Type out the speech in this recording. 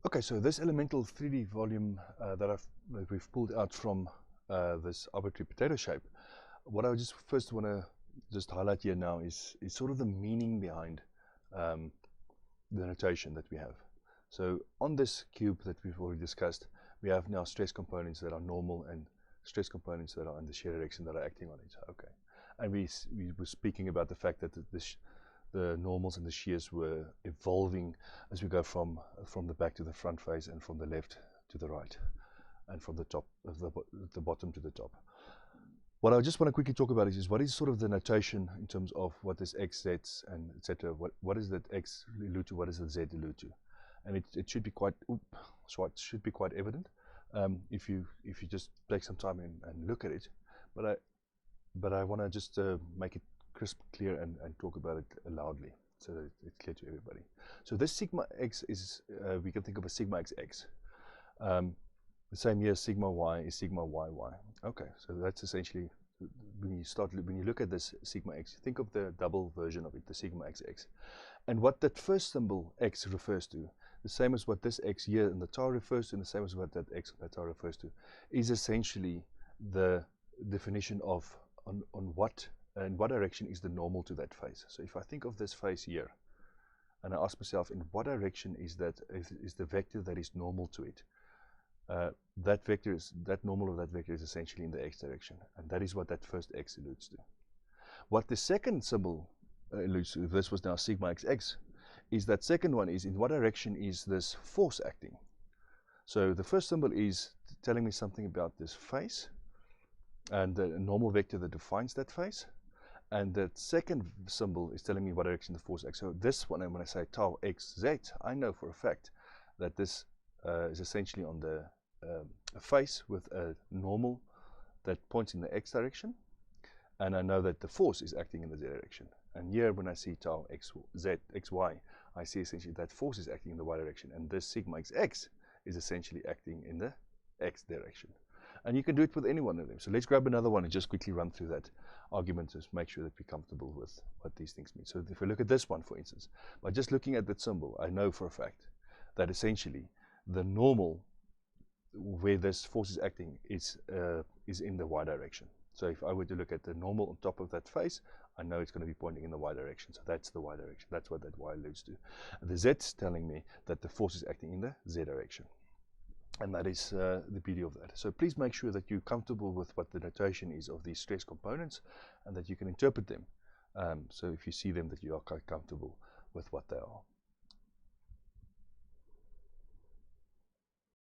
Okay, so this elemental 3D volume that we've pulled out from this arbitrary potato shape, what I just first want to just highlight here now is sort of the meaning behind the notation that we have. So on this cube that we've already discussed, we have now stress components that are normal and stress components that are in the shear direction that are acting on it. Okay, and we were speaking about the fact that the normals and the shears were evolving as we go from the back to the front face, and from the left to the right, and from the top of the bottom to the top. What I just want to quickly talk about is what is sort of the notation in terms of what is x, z, and etc. What is that x allude to? What does the z allude to? And it should be quite should be quite evident if you just take some time and look at it. But I want to just make it crisp, clear, and talk about it loudly so that it's clear to everybody. So this sigma x is, we can think of as sigma xx. The same here, sigma y is sigma yy. Okay, so that's essentially, when you look at this sigma x, think of the double version of it, the sigma xx. And what that first symbol x refers to, the same as what this x here in the tau refers to, and the same as what that x in the tau refers to, is essentially the definition of in what direction is the normal to that face. So if I think of this face here, and I ask myself, in what direction is the vector that is normal to it? That normal of that vector is essentially in the x direction, and that is what that first x alludes to. What the second symbol alludes to, if this was now sigma xx, is that second one is in what direction is this force acting. So the first symbol is telling me something about this face and the normal vector that defines that face, and the second symbol is telling me what direction the force acts. So this one, and when I say tau xz, I know for a fact that this is essentially on the a face with a normal that points in the x direction, and I know that the force is acting in the z direction. And here, when I see tau xy, I see essentially that force is acting in the y direction, and this sigma xx is essentially acting in the x direction. And you can do it with any one of them. So let's grab another one and just quickly run through that argument to make sure that we're comfortable with what these things mean. So if we look at this one, for instance, by just looking at that symbol, I know for a fact that essentially the normal where this force is acting is in the y direction. So if I were to look at the normal on top of that face, I know it's going to be pointing in the y direction. So that's the y direction. That's what that y alludes to. And the z's telling me that the force is acting in the z direction. And that is the beauty of that. So please make sure that you're comfortable with what the notation is of these stress components, and that you can interpret them. So if you see them, that you are quite comfortable with what they are.